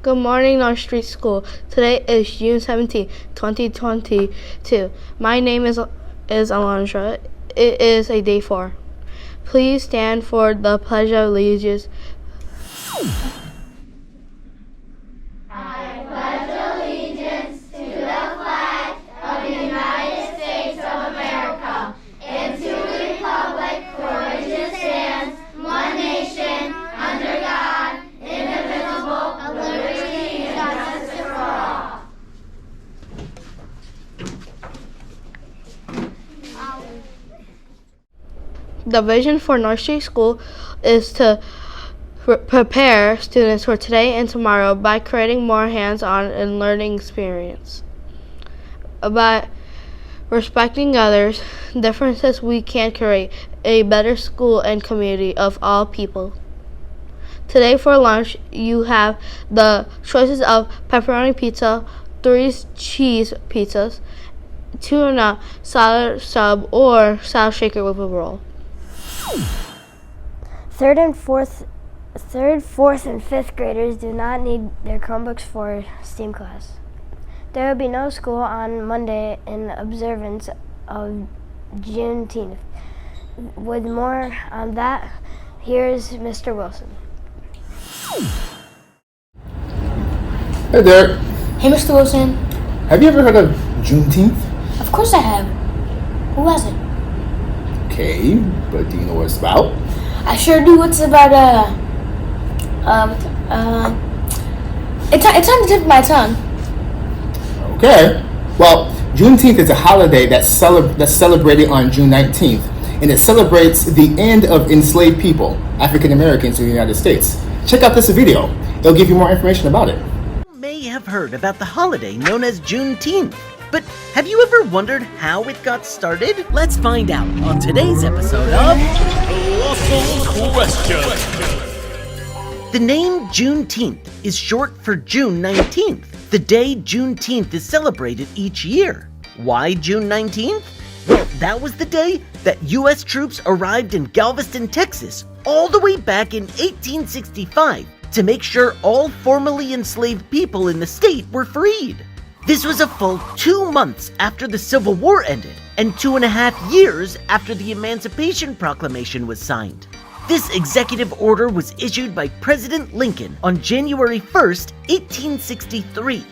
Good morning, North Street School. Today is June 17, 2022. My name is Alondra. It is a day 4. Please stand for the Pledge of Allegiance. I pledge allegiance to the flag of the United States of America and to the republic for which it stands, one nation, under God, indivisible, with liberty and justice for all. The vision for North Street School is to prepare students for today and tomorrow by creating more hands-on and learning experience. By respecting others' differences, we can create a better school and community of all people. Today for lunch, you have the choices of pepperoni pizza, 3 cheese pizzas, tuna salad sub, or salad shaker with a roll. Third, fourth, and fifth graders do not need their Chromebooks for STEAM class. There will be no school on Monday in observance of Juneteenth. With more on that, here's Mr. Wilson. Hey there. Hey, Mr. Wilson. Have you ever heard of Juneteenth? Of course I have. Who hasn't? Okay, but do you know what it's about? I sure do. It's about, it's on the tip of my tongue. Okay. Well, Juneteenth is a holiday that's celebrated on June 19th, and it celebrates the end of enslaved people, African Americans in the United States. Check out this video. It'll give you more information about it. You may have heard about the holiday known as Juneteenth, but have you ever wondered how it got started? Let's find out on today's episode of Awesome Question. The name Juneteenth is short for June 19th, the day Juneteenth is celebrated each year. Why June 19th? Well, that was the day that U.S. troops arrived in Galveston, Texas, all the way back in 1865 to make sure all formerly enslaved people in the state were freed. This was a full 2 months after the Civil War ended and 2.5 years after the Emancipation Proclamation was signed. This executive order was issued by President Lincoln on January 1st, 1863.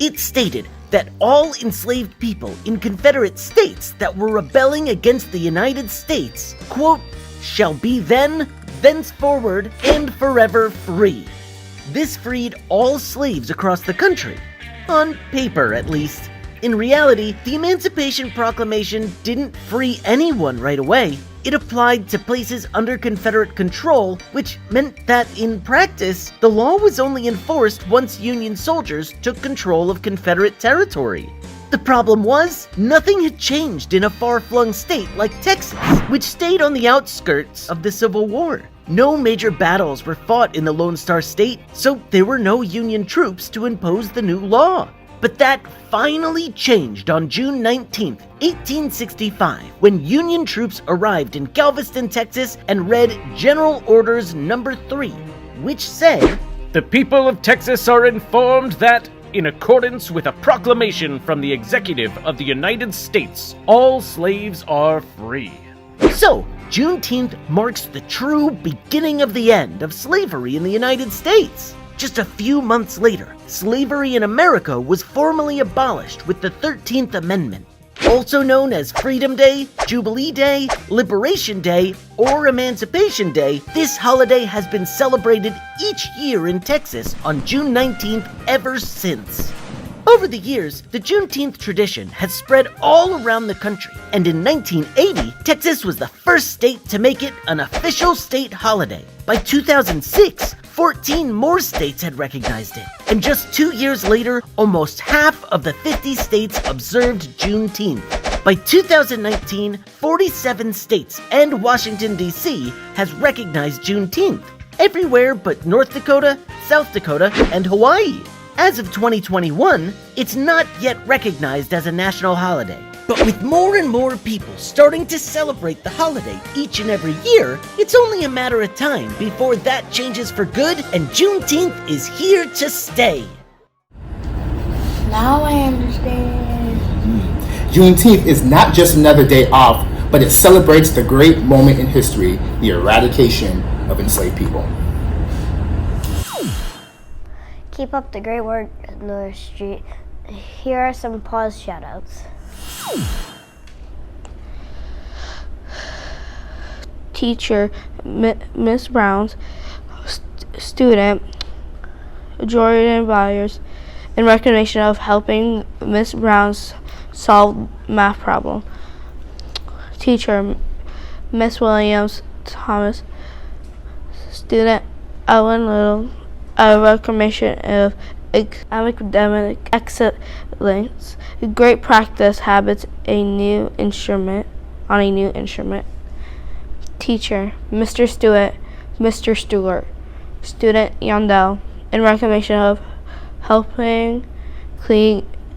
It stated that all enslaved people in Confederate states that were rebelling against the United States, quote, shall be then, thenceforward, and forever free. This freed all slaves across the country. On paper, at least. In reality, the Emancipation Proclamation didn't free anyone right away. It applied to places under Confederate control, which meant that, in practice, the law was only enforced once Union soldiers took control of Confederate territory. The problem was, nothing had changed in a far-flung state like Texas, which stayed on the outskirts of the Civil War. No major battles were fought in the Lone Star State, so there were no Union troops to impose the new law. But that finally changed on June 19, 1865, when Union troops arrived in Galveston, Texas, and read General Orders No. 3, which said, "The people of Texas are informed that, in accordance with a proclamation from the Executive of the United States, all slaves are free." So, Juneteenth marks the true beginning of the end of slavery in the United States. Just a few months later, slavery in America was formally abolished with the 13th Amendment. Also known as Freedom Day, Jubilee Day, Liberation Day, or Emancipation Day, this holiday has been celebrated each year in Texas on June 19th ever since. Over the years, the Juneteenth tradition has spread all around the country, and in 1980, Texas was the first state to make it an official state holiday. By 2006, 14 more states had recognized it, and just 2 years later, almost half of the 50 states observed Juneteenth. By 2019, 47 states and Washington, D.C. has recognized Juneteenth, everywhere but North Dakota, South Dakota, and Hawaii. As of 2021, it's not yet recognized as a national holiday, But with more and more people starting to celebrate the holiday each and every year, it's only a matter of time before that changes for good and Juneteenth is here to stay. Now I understand. Juneteenth is not just another day off, but it celebrates the great moment in history, the eradication of enslaved people. Keep up the great work, North Street. Here are some pause shoutouts. Teacher, Miss Brown's student, Jordan Byers, in recognition of helping Miss Brown's solve math problem. Teacher, Miss Williams Thomas, student Ellen Little, a recognition of academic excellence, great practice habits, on a new instrument. Teacher, Mr. Stewart, student Yandel, in recognition of helping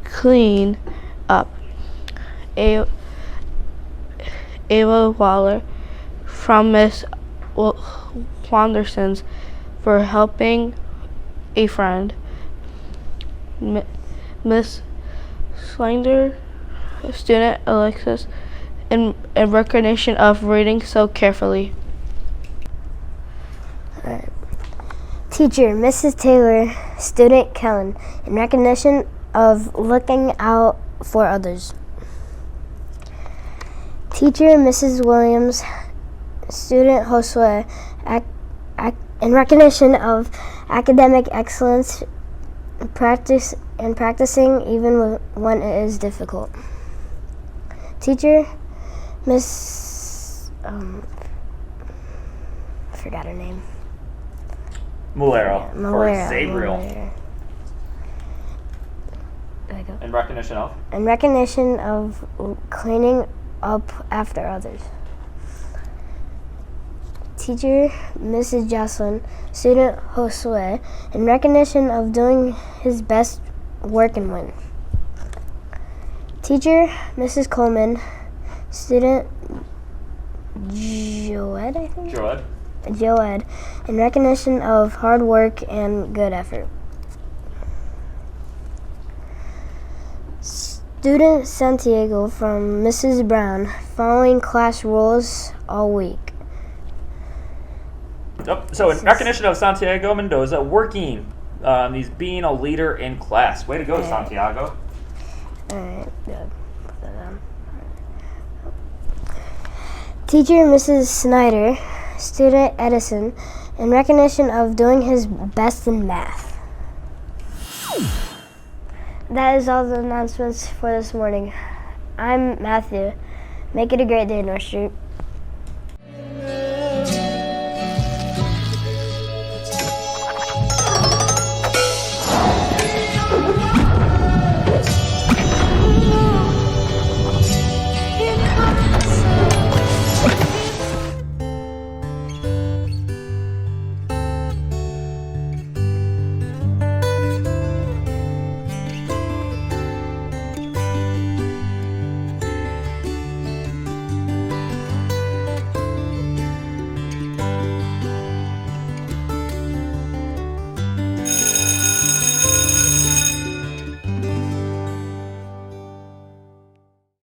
clean up. Ava Waller, from Miss Wandersons, for helping a friend. Miss Slender, student Alexis, in recognition of reading so carefully. Teacher, Mrs. Taylor, student Kellen, in recognition of looking out for others. Teacher, Mrs. Williams, student Josue, in recognition of academic excellence, practicing even when it is difficult. Teacher, Miss I forgot her name. Mulero. Mulero. For Sabriel. Mulero. There I go. In recognition of? In recognition of cleaning up after others. Teacher, Mrs. Jocelyn, student Josue, in recognition of doing his best work and win. Teacher, Mrs. Coleman, student Joed, I think? Joed, in recognition of hard work and good effort. Student Santiago from Mrs. Brown, following class rules all week. Yep. So in recognition of Santiago Mendoza working, he's being a leader in class. Way to go, Santiago. Alright, good. Put that down. Teacher Mrs. Snyder, student Edison, in recognition of doing his best in math. That is all the announcements for this morning. I'm Matthew. Make it a great day, North Street.